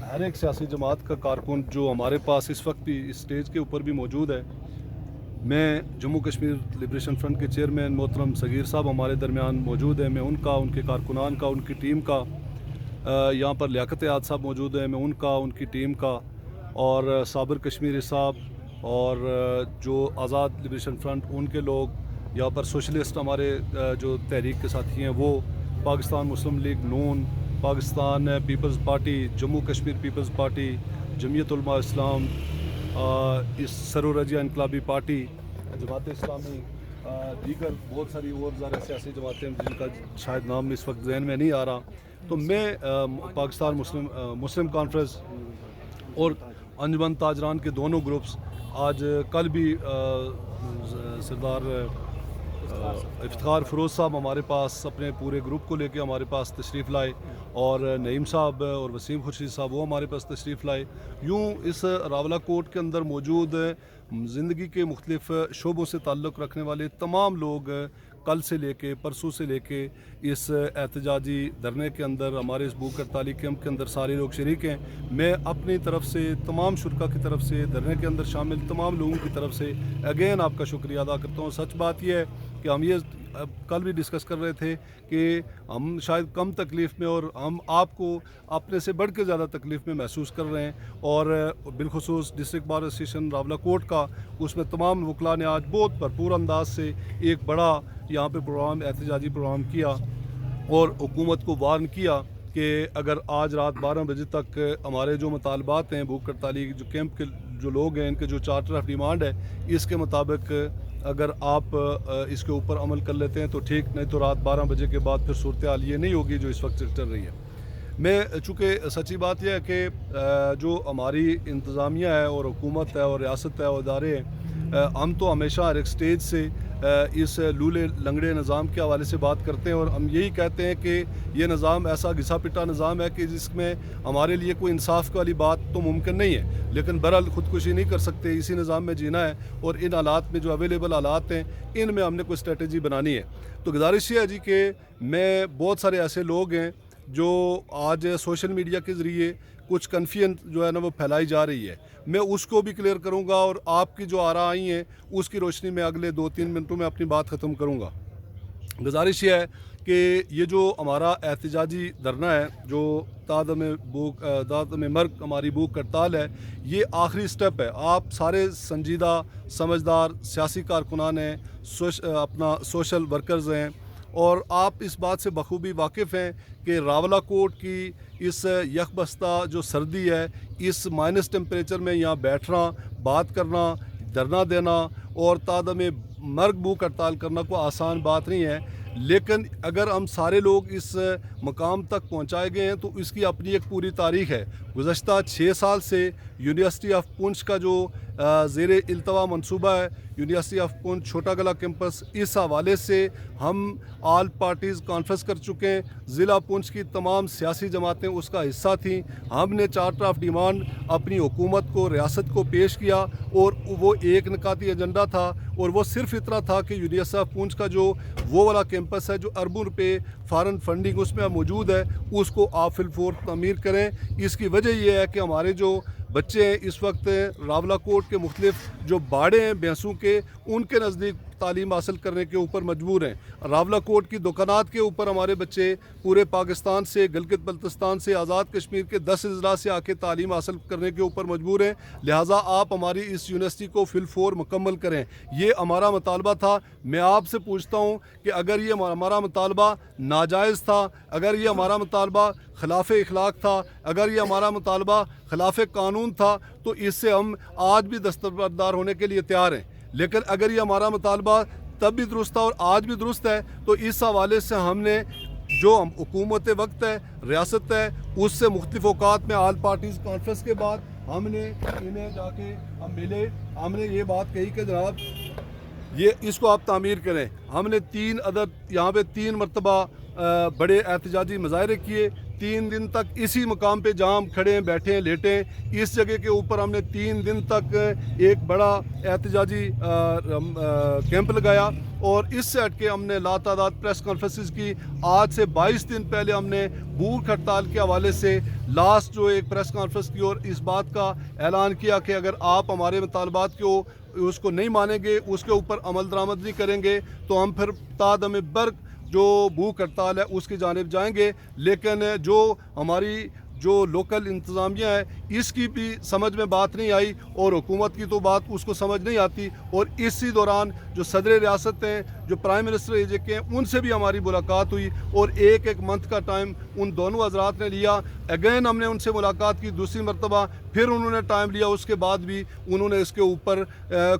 हर एक सियासी जमात का कारकुन जो हमारे पास इस वक्त भी इस स्टेज के ऊपर भी मौजूद है। मैं जम्मू कश्मीर लिबरेशन फ्रंट के चेयरमैन मोहतरम सगीर साहब हमारे दरमियान मौजूद है। मैं उनका, उनके कारकुनान का, उनकी टीम का, यहाँ पर लियाकत याद साहब मौजूद है, मैं उनका, उनकी टीम का, और साबिर कश्मीरी साहब और जो आज़ाद लिबरेशन फ्रंट उनके लोग, यहाँ पर सोशलिस्ट हमारे जो तहरीक के साथी हैं वो, Pakistan Muslim League Noon, Pakistan Peoples Party, Jammu Kashmir Peoples Party, Jamiat Ulema Islam, इस सरोरजिया इनकलाबी पार्टी, जमात इस्लामी, दीगर बहुत सारी और ज़्यादा सियासी जमातें जिनका शायद नाम इस वक्त जहन में नहीं आ रहा। तो मैं पाकिस्तान मुस्लिम कॉन्फ्रेंस और अंजुमन ताजरान के दोनों ग्रुप्स आज कल भी सरदार इफ्तिखार फिरोज़ साहब हमारे पास अपने पूरे ग्रुप को लेके हमारे पास तशरीफ़ लाए, और नईम साहब और वसीम खुर्शीद साहब वो हमारे पास तशरीफ़ लाए। यूँ इस रावला कोट के अंदर मौजूद ज़िंदगी के मुख्तलिफ़ शोबों से ताल्लुक़ रखने वाले तमाम लोग कल से लेके परसों से लेके इस एहतजाजी धरने के अंदर, हमारे इस भूख हड़ताली कैंप के अंदर सारे लोग शरीक हैं। मैं अपनी तरफ से, तमाम शुरा की तरफ से, धरने के अंदर शामिल तमाम लोगों की तरफ से अगेन आपका शुक्रिया अदा करता हूँ। सच बात यह है कि हम ये कल भी डिस्कस कर रहे थे कि हम शायद कम तकलीफ़ में और हम आपको अपने से बढ़ के ज़्यादा तकलीफ़ में महसूस कर रहे हैं, और बिलखुसूस district bar association Rawalakot का, उसमें तमाम वकला ने आज बहुत भरपूर अंदाज से एक बड़ा यहाँ पे प्रोग्राम, एहतजाजी प्रोग्राम किया और हुकूमत को वार्न किया कि अगर आज रात 12 बजे तक हमारे जो मुतालबात हैं, भूख हड़ताली जो कैंप के जो लोग हैं, इनके जो चार्टर ऑफ डिमांड है, इसके मुताबिक अगर आप इसके ऊपर अमल कर लेते हैं तो ठीक, नहीं तो रात 12 बजे के बाद फिर सूरत हाल ये नहीं होगी जो इस वक्त चल रही है। मैं चूँकि सच्ची बात यह है कि जो हमारी इंतज़ामिया है और हुकूमत है और रियासत है और इदारे हैं, हम तो हमेशा हर एक स्टेज से इस लूले लंगड़े निज़ाम के हवाले से बात करते हैं, और हम यही कहते हैं कि ये निज़ाम ऐसा घिसा पिटा निज़ाम है कि जिसमें हमारे लिए कोई इंसाफ वाली बात तो मुमकिन नहीं है, लेकिन बहरहाल ख़ुदकुशी नहीं कर सकते, इसी निज़ाम में जीना है, और इन हालात में जो अवेलेबल हालात हैं इनमें हमने कोई स्ट्रेटजी बनानी है। तो गुजारिश ये है जी कि मैं, बहुत सारे ऐसे लोग हैं जो आज सोशल मीडिया के ज़रिए कुछ कन्फ्यूजन जो है ना वो फैलाई जा रही है, मैं उसको भी क्लियर करूंगा, और आपकी जो आरा आई हैं उसकी रोशनी में अगले 2-3 मिनटों में अपनी बात ख़त्म करूंगा। गुजारिश ये है कि ये जो हमारा एहतजाजी धरना है, जो दाद में मर्ग हमारी भूख हड़ताल है, ये आखिरी स्टेप है। आप सारे संजीदा समझदार सियासी कारकुनान हैं, अपना सोशल वर्कर्स हैं, और आप इस बात से बखूबी वाकिफ़ हैं कि रावला कोट की इस यकबस्ता जो सर्दी है, इस माइनस टेम्परेचर में यहाँ बैठना, बात करना, धरना देना और तादम मर्ग भूख हड़ताल करना कोई आसान बात नहीं है, लेकिन अगर हम सारे लोग इस मकाम तक पहुँचाए गए हैं तो इसकी अपनी एक पूरी तारीख़ है। गुज़श्ता 6 साल से यूनिवर्सिटी ऑफ पुंछ का जो ज़ेरे इल्तवा मनसूबा है, यूनिवर्सिटी ऑफ पुंछ छोटा गला कैंपस, इस हवाले से हम ऑल पार्टीज़ कॉन्फ्रेंस कर चुके हैं। ज़िला पुंछ की तमाम सियासी जमातें उसका हिस्सा थीं। हमने चार्टर ऑफ डिमांड अपनी हुकूमत को, रियासत को पेश किया, और वो एक निकाती एजेंडा था, और वो सिर्फ इतना था कि यूनिवर्सिटी ऑफ पुंछ का जो वो वाला कैंपस है जो अरबों रुपये फॉरेन फंडिंग उसमें मौजूद है, उसको आप फिलफोर तमीर करें। इसकी वजह यह है कि हमारे जो बच्चे हैं इस वक्त रावला कोट के मुख्तलिफ जो बाड़े हैं भैंसों के, उनके नज़दीक तालीम हासिल करने के ऊपर मजबूर हैं। रावला कोट की दुकानात के ऊपर हमारे बच्चे पूरे पाकिस्तान से, गिलगित बल्तिस्तान से, आज़ाद कश्मीर के 10 अजला से आके तालीम हासिल करने के ऊपर मजबूर हैं। लिहाजा आप हमारी इस यूनिवर्सिटी को फिलफोर मुकम्मल करें, ये हमारा मुतालबा था। मैं आपसे पूछता हूँ कि अगर ये हमारा मुतालबा नाजायज़ था, अगर ये हमारा मुतालबा खिलाफ इखलाक था, अगर ये हमारा मुतालबा खिलाफ कानून था, तो इससे हम आज भी दस्तबरदार होने के लिए तैयार हैं। लेकिन अगर ये हमारा मुतालबा तब भी दुरुस्त था और आज भी दुरुस्त है, तो इस हवाले से हमने जो हुकूमत वक्त है, रियासत है, उससे मुख्तलिफ औकात में ऑल पार्टीज़ कॉन्फ्रेंस के बाद हमने इन्हें जाके हम मिले, हमने ये बात कही कि जनाब ये इसको आप तामीर करें। हमने 3 अदद यहाँ पे 3 मरतबा बड़े एहतजाजी मुजाहरे किए, 3 दिन तक इसी मुकाम पे जहाँ हम खड़े हैं, बैठे हैं, लेटे हैं, इस जगह के ऊपर हमने 3 दिन तक एक बड़ा एहतजाजी कैंप लगाया और इससे हट के हमने लातादाद प्रेस कॉन्फ्रेंसेस की। आज से 22 दिन पहले हमने भूख हड़ताल के हवाले से लास्ट जो एक प्रेस कॉन्फ्रेंस की और इस बात का ऐलान किया कि अगर आप हमारे मुतालबात को उसको नहीं मानेंगे, उसके ऊपर अमल दरामद नहीं करेंगे, तो हम फिर तादम बर्ग जो भूख हड़ताल है उसकी जानिब जाएंगे। लेकिन जो हमारी जो लोकल इंतज़ामिया है इसकी भी समझ में बात नहीं आई और हुकूमत की तो बात उसको समझ नहीं आती। और इसी दौरान जो सदर रियासत हैं, जो प्राइम मिनिस्टर एजेक हैं, उनसे भी हमारी मुलाकात हुई और एक मंथ का टाइम उन दोनों हजरात ने लिया। अगेन हमने उनसे मुलाकात की दूसरी मरतबा, फिर उन्होंने टाइम लिया, उसके बाद भी उन्होंने इसके ऊपर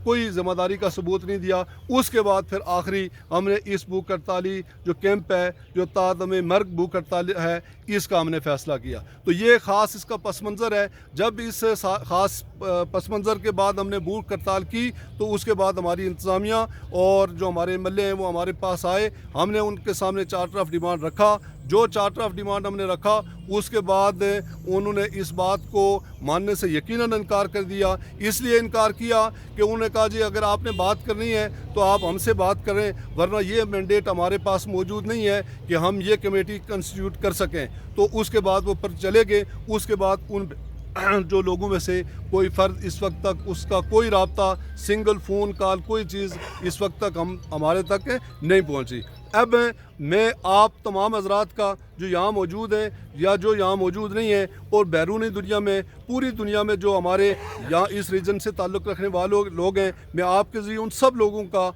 कोई ज़िम्मेदारी का सबूत नहीं दिया। उसके बाद फिर आखिरी हमने इस भूख हड़ताली जो कैंप है, जो तादम मर्ग भूख हड़ताल है, इसका हमने फ़ैसला किया। तो ये ख़ास इसका पस मंज़र है। जब इस ख़ास पस मंज़र के बाद हमने भूख हड़ताल की तो उसके बाद हमारी इंतज़ामिया और जो हमारे एमएलए हैं वो हमारे पास आए। हमने उनके सामने चार्टर ऑफ डिमांड रखा। जो चार्टर ऑफ डिमांड हमने रखा उसके बाद उन्होंने इस बात को मानने से यकीनन इनकार कर दिया। इसलिए इनकार किया कि उन्होंने कहा जी अगर आपने बात करनी है तो आप हमसे बात करें, वरना ये मैंडेट हमारे पास मौजूद नहीं है कि हम ये कमेटी कंस्टिट्यूट कर सकें। तो उसके बाद वो पर चले गए। उसके बाद उन जो लोगों में से कोई फ़र्द इस वक्त तक उसका कोई राब्ता, सिंगल फ़ोन कॉल, कोई चीज़ इस वक्त तक हमारे तक नहीं पहुंची। अब मैं आप तमाम हजरात का जो यहाँ मौजूद हैं या जो यहाँ मौजूद नहीं है और बैरूनी दुनिया में, पूरी दुनिया में जो हमारे यहाँ इस रीजन से ताल्लुक़ रखने वाले लोग हैं, मैं आपके ज़रिए उन सब लोगों का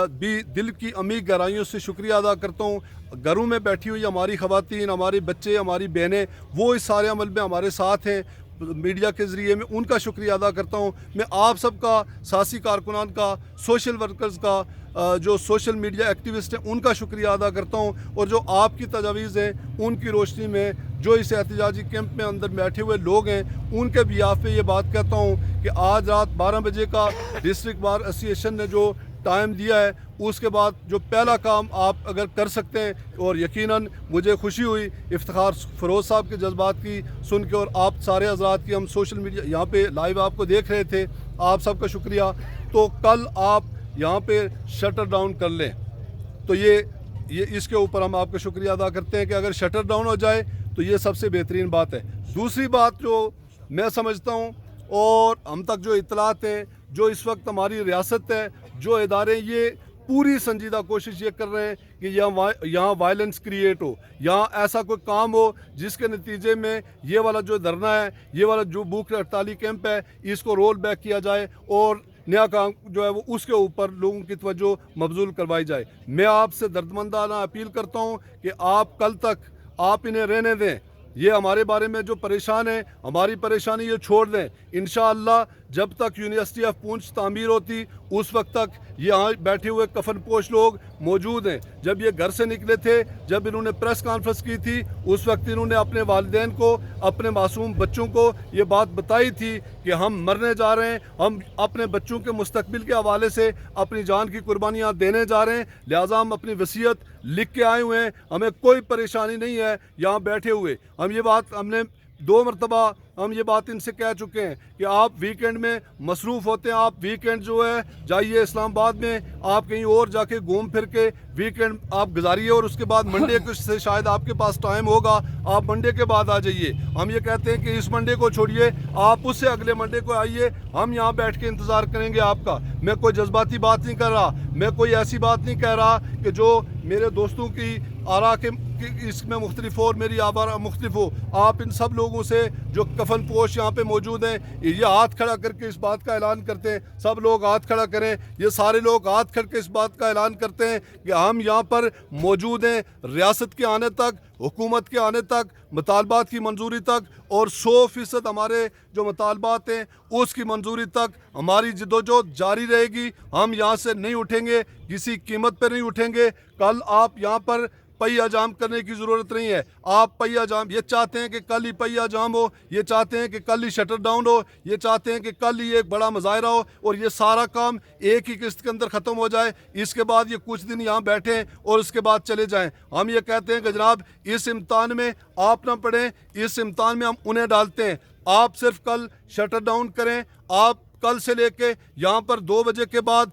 भी दिल की अमीर गहराइयों से शुक्रिया अदा करता हूँ। घरों में बैठी हुई हमारी ख़वातीन, हमारे बच्चे, हमारी बहनें, वो इस सारे अमल में हमारे साथ हैं। मीडिया के ज़रिए मैं उनका शुक्रिया अदा करता हूँ। मैं आप सबका, सासी कारकुनान का, सोशल वर्कर्स का, जो सोशल मीडिया एक्टिविस्ट हैं, उनका शुक्रिया अदा करता हूँ। और जो आपकी तजावीज़ हैं उनकी रोशनी में जो इस एहतजाजी कैंप में अंदर बैठे हुए लोग हैं उनके बिहाफ पे ये बात कहता हूँ कि आज रात 12 बजे का डिस्ट्रिक्ट बार एसोसिएशन ने जो टाइम दिया है, उसके बाद जो पहला काम आप अगर कर सकते हैं, और यकीनन मुझे खुशी हुई इफ्तिखार फ़रोज़ साहब के जज्बात की सुन के और आप सारे हज़रात की, हम सोशल मीडिया यहाँ पे लाइव आपको देख रहे थे, आप सबका शुक्रिया। तो कल आप यहाँ पे शटर डाउन कर लें, तो ये इसके ऊपर हम आपका शुक्रिया अदा करते हैं कि अगर शटर डाउन हो जाए तो ये सबसे बेहतरीन बात है। दूसरी बात जो मैं समझता हूँ और हम तक जो इतलात हैं, जो इस वक्त हमारी रियासत है, जो इदारे ये पूरी संजीदा कोशिश ये कर रहे हैं कि यहाँ वायलेंस क्रिएट हो, यहाँ ऐसा कोई काम हो जिसके नतीजे में ये वाला जो धरना है, ये वाला जो भूख हड़ताली कैंप है, इसको रोल बैक किया जाए और नया काम जो है वो उसके ऊपर लोगों की तवज्जो मबजूल करवाई जाए। मैं आपसे दर्दमंदाना अपील करता हूँ कि आप कल तक आप इन्हें रहने दें। ये हमारे बारे में जो परेशान है, हमारी परेशानी ये छोड़ दें। इंशाअल्लाह जब तक यूनिवर्सिटी ऑफ पूंछ तामीर होती उस वक्त तक यहाँ बैठे हुए कफन पोश लोग मौजूद हैं। जब ये घर से निकले थे, जब इन्होंने प्रेस कॉन्फ्रेंस की थी, उस वक्त इन्होंने अपने वालिदैन को, अपने मासूम बच्चों को ये बात बताई थी कि हम मरने जा रहे हैं, हम अपने बच्चों के मुस्तकबिल के हवाले से अपनी जान की कुर्बानियाँ देने जा रहे हैं, लिहाजा हम अपनी वसीयत लिख के आए हुए हैं, हमें कोई परेशानी नहीं है यहाँ बैठे हुए। हम ये बात हमने 2 मरतबा हम ये बात इनसे कह चुके हैं कि आप वीकेंड में मसरूफ़ होते हैं, आप वीकेंड जो है जाइए इस्लामाबाद में, आप कहीं और जाके घूम फिर के वीकेंड आप गुजारिए और उसके बाद मंडे से शायद आपके पास टाइम होगा, आप मंडे के बाद आ जाइए। हम ये कहते हैं कि इस मंडे को छोड़िए, आप उससे अगले मंडे को आइए, हम यहाँ बैठ के इंतज़ार करेंगे आपका। मैं कोई जज्बाती बात नहीं कर रहा, मैं कोई ऐसी बात नहीं कह रहा कि जो मेरे दोस्तों की आरा के इसमें मुख्तलिफ हो और मेरी आवारा मुख्तलिफ हो। आप इन सब लोगों से जो कफन पोश यहाँ पे मौजूद हैं, ये हाथ खड़ा करके इस बात का ऐलान करते हैं, सब लोग हाथ खड़ा करें, ये सारे लोग हाथ करके इस बात का ऐलान करते हैं कि हम यहाँ पर मौजूद हैं रियासत के आने तक, हुकूमत के आने तक, मुतालबात की मंजूरी तक, और 100% हमारे जो मुतालबात हैं उसकी मंजूरी तक हमारी जदोजहद जारी रहेगी। हम यहाँ से नहीं उठेंगे, किसी कीमत पर नहीं उठेंगे। कल आप यहाँ पर पहिया जाम करने की ज़रूरत नहीं है। आप पहिया जाम, ये चाहते हैं कि कल ही पहिया जाम हो, ये चाहते हैं कि कल ही शटर डाउन हो, ये चाहते हैं कि कल ही एक बड़ा मुजाहरा हो और ये सारा काम एक ही किस्त के अंदर ख़त्म हो जाए, इसके बाद ये कुछ दिन यहाँ बैठें और उसके बाद चले जाएं। हम ये कहते हैं कि जनाब इस इम्तिहान में आप ना पढ़ें, इस इम्तिहान में हम उन्हें डालते हैं। आप सिर्फ कल शटर डाउन करें, आप कल से लेके यहाँ पर 2 बजे के बाद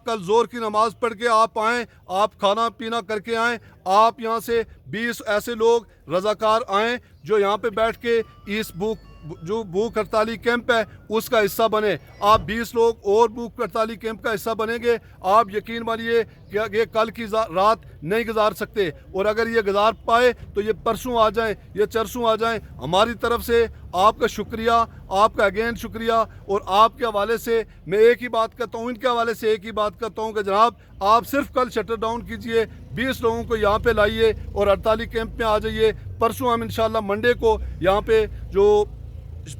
कल ज़ोर की नमाज़ पढ़ के आप आएँ, आप खाना पीना करके आएँ। आप यहाँ से 20 ऐसे लोग रज़ाकार आएँ जो यहाँ पे बैठ के इस भूख हड़ताली कैंप है उसका हिस्सा बने। आप 20 लोग और भूख हड़ताली कैंप का हिस्सा बनेंगे। आप यकीन मानिए कि ये कल की रात नहीं गुजार सकते, और अगर ये गुजार पाए तो ये परसों आ जाएं, ये चरसों आ जाएं। हमारी तरफ से आपका शुक्रिया, आपका अगेन शुक्रिया। और आपके हवाले से मैं एक ही बात कहता हूँ, इनके हवाले से एक ही बात कहता हूँ कि जनाब आप सिर्फ कल शटर डाउन कीजिए, 20 लोगों को यहाँ पे लाइए और हड़ताली कैंप में आ जाइए। परसों हम इंशाल्लाह मंडे को यहाँ पे जो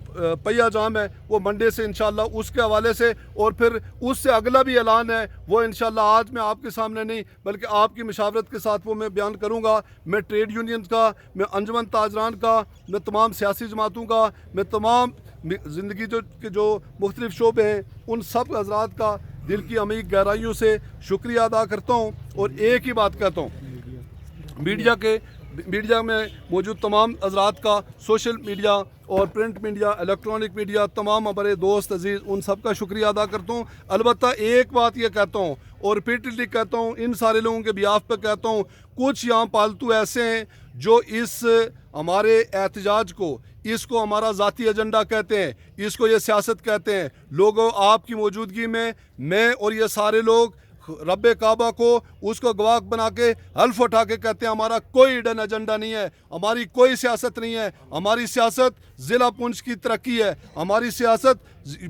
पहिया जाम है वो मंडे से इंशाल्लाह उसके हवाले से, और फिर उससे अगला भी ऐलान है वो इंशाल्लाह आज मैं आपके सामने नहीं बल्कि आपकी मशावरत के साथ वो मैं बयान करूँगा। मैं ट्रेड यूनियन का, मैं अंजुमन ताजरान का, मैं तमाम सियासी जमातों का, मैं तमाम ज़िंदगी जो मुख्तलिफ शोबे हैं उन सब हज़रात का दिल की अमीर गहराइयों से शुक्रिया अदा करता हूँ। और एक ही बात कहता हूँ, मीडिया में मौजूद तमाम हज़रात का, सोशल मीडिया और प्रिंट मीडिया, इलेक्ट्रॉनिक मीडिया, तमाम हमारे दोस्त अजीज़, उन सब का शुक्रिया अदा करता हूँ। अलबत्ता एक बात ये कहता हूँ और रिपीटेडली कहता हूँ, इन सारे लोगों के बिहाफ पे कहता हूँ, कुछ यहाँ पालतू ऐसे हैं जो इस हमारे एहतजाज को, इसको हमारा ज़ाती एजेंडा कहते हैं, इसको ये सियासत कहते हैं। लोगों, आपकी मौजूदगी में मैं और ये सारे लोग रब्बे काबा को उसको गवाह बना के हल्फ उठा के कहते हैं हमारा कोई हिडन एजेंडा नहीं है, हमारी कोई सियासत नहीं है। हमारी सियासत ज़िला पुंछ की तरक्की है, हमारी सियासत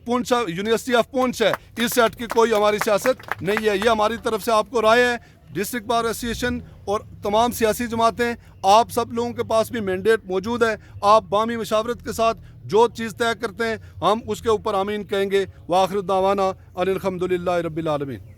पुंछ यूनिवर्सिटी ऑफ पुंछ है, इससे हट के कोई हमारी सियासत नहीं है। ये हमारी तरफ से आपको राय है। डिस्ट्रिक्ट बार एसोसिएशन और तमाम सियासी जमातें, आप सब लोगों के पास भी मैंडेट मौजूद है। आप बामी मशावरत के साथ जो चीज़ तय करते हैं हम उसके ऊपर आमीन कहेंगे। व आखिर दावाना अनिल हम्दुलिल्लाहि रब्बिल आलमीन।